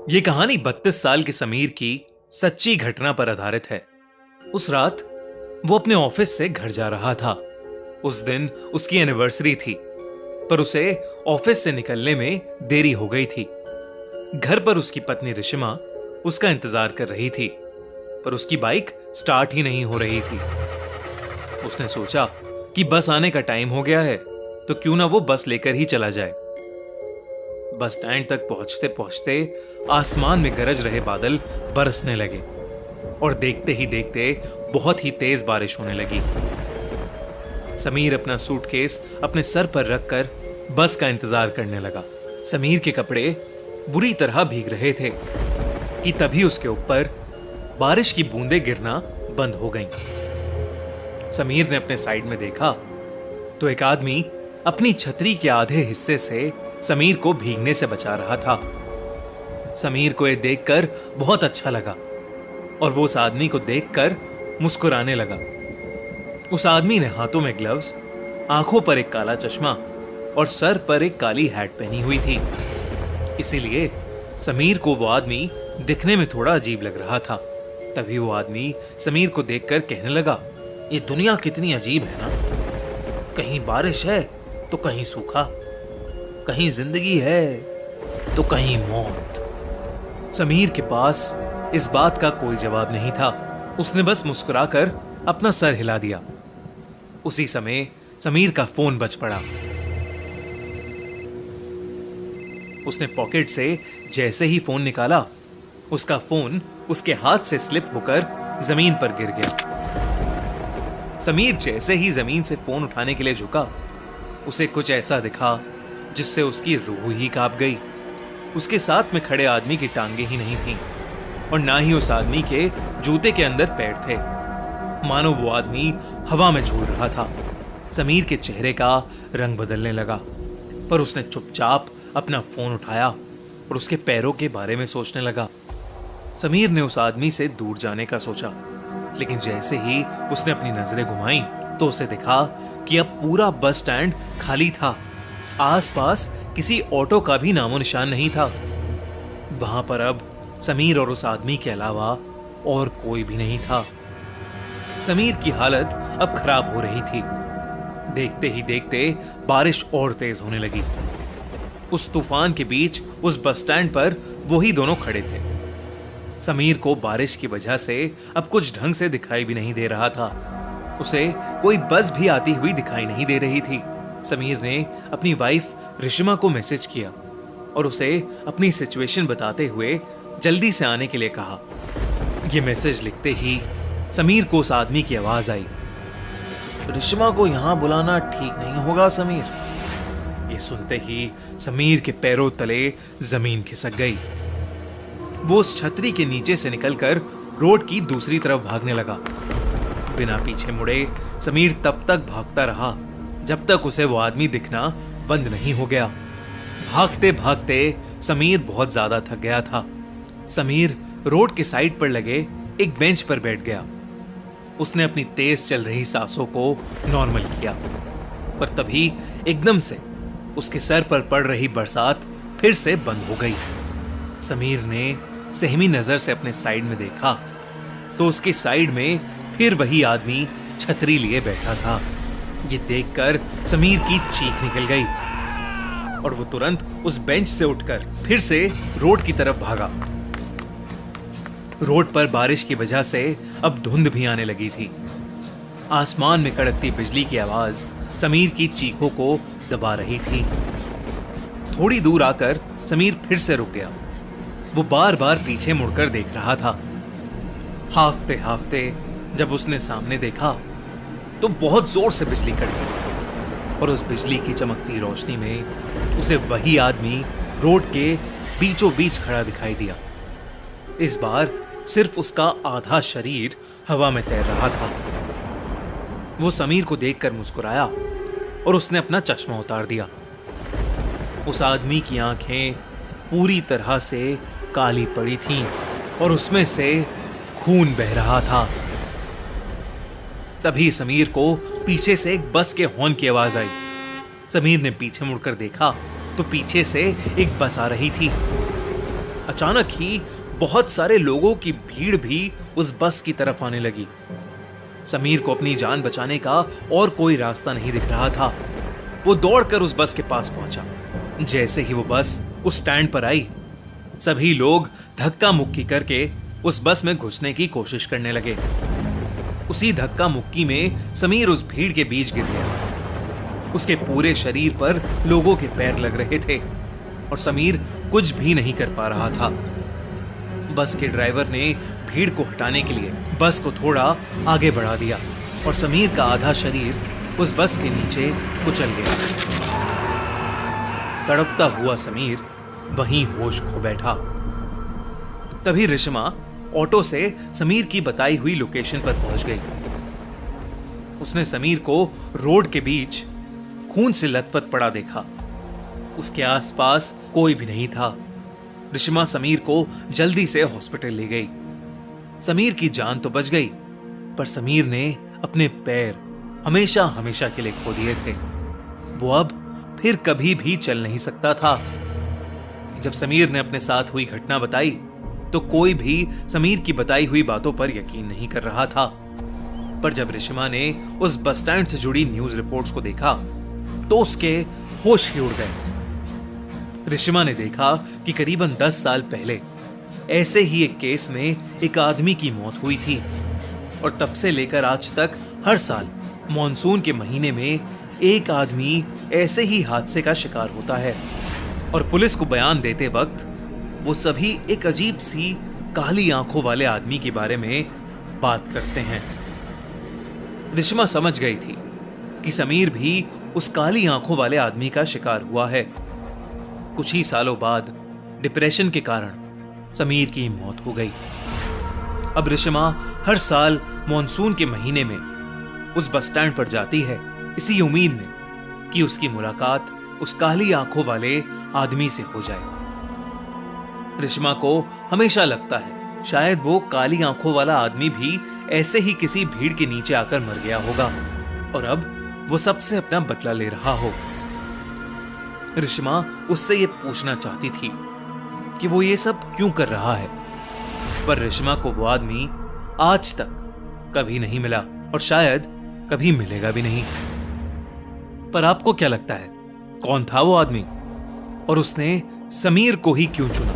ये कहानी 32 साल के समीर की सच्ची घटना पर आधारित है। उस रात वो अपने ऑफिस से घर जा रहा था। उस दिन उसकी एनिवर्सरी थी, पर उसे ऑफिस से निकलने में देरी हो गई थी। घर पर उसकी पत्नी रिशिमा उसका इंतजार कर रही थी, पर उसकी बाइक स्टार्ट ही नहीं हो रही थी। उसने सोचा कि बस आने का टाइम हो गया है, तो क्यों ना वो बस लेकर ही चला जाए। बस स्टैंड तक पहुंचते पहुंचते आसमान में गरज रहे बादल बरसने लगे और देखते ही देखते बहुत ही तेज बारिश होने लगी। समीर अपना सूटकेस अपने सर पर रखकर बस का इंतजार करने लगा। समीर के कपड़े बुरी तरह भीग रहे थे कि तभी उसके ऊपर बारिश की बूंदें गिरना बंद हो गईं। समीर ने अपने साइड में देखा तो एक आदमी अपनी छतरी के आधे हिस्से से समीर को भीगने से बचा रहा था। समीर को यह देखकर बहुत अच्छा लगा और वो उस आदमी को देखकर मुस्कुराने लगा। उस आदमी ने हाथों में ग्लव्स, आंखों पर एक काला चश्मा और सर पर एक काली हैट पहनी हुई थी। इसीलिए समीर को वो आदमी दिखने में थोड़ा अजीब लग रहा था। तभी वो आदमी समीर को देखकर कहने लगा, ये दुनिया कितनी अजीब है ना। कहीं बारिश है तो कहीं सूखा, कहीं जिंदगी है तो कहीं मौत। समीर के पास इस बात का कोई जवाब नहीं था। उसने बस मुस्कुराकर अपना सर हिला दिया। उसी समय समीर का फोन बज पड़ा। उसने पॉकेट से जैसे ही फोन निकाला, उसका फोन उसके हाथ से स्लिप होकर जमीन पर गिर गया। समीर जैसे ही जमीन से फोन उठाने के लिए झुका, उसे कुछ ऐसा दिखा जिससे उसकी रूह ही कांप गई। उसके साथ में खड़े आदमी की टांगे ही नहीं थीं और ना ही उस आदमी के जूते के अंदर पैर थे। मानो वो आदमी हवा में झूल रहा था। समीर के चेहरे का रंग बदलने लगा, पर उसने चुपचाप अपना फोन उठाया और उसके पैरों के बारे में सोचने लगा। समीर ने उस आदमी से दूर जाने का सोचा, लेकिन जैसे ही उसने अपनी नजरें घुमाई तो उसे दिखा कि अब पूरा बस स्टैंड खाली था। आसपास किसी ऑटो का भी नामो निशान नहीं था। वहां पर अब समीर और उस आदमी के अलावा और कोई भी नहीं था। समीर की हालत अब खराब हो रही थी। देखते ही देखते बारिश और तेज होने लगी। उस तूफान के बीच उस बस स्टैंड पर वही दोनों खड़े थे। समीर को बारिश की वजह से अब कुछ ढंग से दिखाई भी नहीं दे रहा था। उसे कोई बस भी आती हुई दिखाई नहीं दे रही थी। समीर ने अपनी वाइफ रिशिमा को मैसेज किया और उसे अपनी सिचुएशन बताते हुए जल्दी से आने के लिए कहा। यह मैसेज लिखते ही समीर को उस आदमी की आवाज आई, रिशिमा को यहां बुलाना ठीक नहीं होगा समीर। ये सुनते ही समीर के पैरों तले जमीन खिसक गई। वो उस छतरी के नीचे से निकलकर रोड की दूसरी तरफ भागने लगा। बिना पीछे मुड़े समीर तब तक भागता रहा जब तक उसे वो आदमी दिखना बंद नहीं हो गया। भागते भागते समीर बहुत ज्यादा थक गया था। समीर रोड के साइड पर लगे एक बेंच पर बैठ गया। उसने अपनी तेज चल रही सांसों को नॉर्मल किया, पर तभी एकदम से उसके सर पर पड़ रही बरसात फिर से बंद हो गई। समीर ने सहमी नजर से अपने साइड में देखा तो उसके साइड में फिर वही आदमी छतरी लिए बैठा था। ये देखकर समीर की चीख निकल गई और वो तुरंत उस बेंच से उठकर फिर से रोड की तरफ भागा। रोड पर बारिश की वजह से अब धुंध भी आने लगी थी। आसमान में कड़कती बिजली की आवाज समीर की चीखों को दबा रही थी। थोड़ी दूर आकर समीर फिर से रुक गया। वो बार बार पीछे मुड़कर देख रहा था। हाफते हाफते जब उसने सामने देखा तो बहुत जोर से बिजली कड़की और उस बिजली की चमकती रोशनी में उसे वही आदमी रोड के बीचों बीच खड़ा दिखाई दिया। इस बार सिर्फ उसका आधा शरीर हवा में तैर रहा था। वो समीर को देखकर मुस्कुराया और उसने अपना चश्मा उतार दिया। उस आदमी की आंखें पूरी तरह से काली पड़ी थीं और उसमें से खून बह रहा था। तभी समीर को पीछे से एक बस के हॉर्न की आवाज आई। समीर ने पीछे मुड़कर देखा तो पीछे से एक बस आ रही थी। अचानक ही बहुत सारे लोगों की भीड़ भी उस बस की तरफ आने लगी। समीर को अपनी जान बचाने का और कोई रास्ता नहीं दिख रहा था। वो दौड़कर उस बस के पास पहुंचा। जैसे ही वो बस उस स्टैंड पर आई, सभी लोग धक्का मुक्की करके उस बस में घुसने की कोशिश करने लगे। उसी धक्का मुक्की में समीर उस भीड़ के बीच गिर गया। उसके पूरे शरीर पर लोगों के पैर लग रहे थे और समीर कुछ भी नहीं कर पा रहा था। बस के ड्राइवर ने भीड़ को हटाने के लिए बस को थोड़ा आगे बढ़ा दिया और समीर का आधा शरीर उस बस के नीचे कुचल गया। तड़पता हुआ समीर वहीं होश खो बैठा। तभी रिश्मा ऑटो से समीर की बताई हुई लोकेशन पर पहुंच गई। उसने समीर को रोड के बीच खून से लथपथ पड़ा देखा। उसके आसपास कोई भी नहीं था। रिश्मा समीर को जल्दी से हॉस्पिटल ले गई। समीर की जान तो बच गई, पर समीर ने अपने पैर हमेशा हमेशा के लिए खो दिए थे। वो अब फिर कभी भी चल नहीं सकता था। जब समीर ने अपने साथ हुई घटना बताई तो कोई भी समीर की बताई हुई बातों पर यकीन नहीं कर रहा था। पर जब रिश्मा ने उस बस स्टैंड से जुड़ी न्यूज रिपोर्ट्स को देखा तो उसके होश ही उड़ गए। रिश्मा ने देखा कि करीबन 10 साल पहले ऐसे ही एक केस में एक आदमी की मौत हुई थी और तब से लेकर आज तक हर साल मॉनसून के महीने में एक आदमी ऐसे ही हादसे का शिकार होता है। और पुलिस को बयान देते वक्त वो सभी एक अजीब सी काली आंखों वाले आदमी के बारे में बात करते हैं। रिश्मा समझ गई थी कि समीर भी उस काली आंखों वाले आदमी का शिकार हुआ है। कुछ ही सालों बाद डिप्रेशन के कारण समीर की मौत हो गई। अब रिश्मा हर साल मॉनसून के महीने में उस बस स्टैंड पर जाती है, इसी उम्मीद में कि उसकी मुलाकात उस काली आंखों वाले आदमी से हो जाए। रिश्मा को हमेशा लगता है शायद वो काली आंखों वाला आदमी भी ऐसे ही किसी भीड़ के नीचे आकर मर गया होगा और अब वो सबसे अपना बदला ले रहा हो। रिश्मा उससे ये पूछना चाहती थी कि वो ये सब क्यों कर रहा है, पर रिश्मा को वो आदमी आज तक कभी नहीं मिला और शायद कभी मिलेगा भी नहीं। पर आपको क्या लगता है, कौन था वो आदमी और उसने समीर को ही क्यों चुना?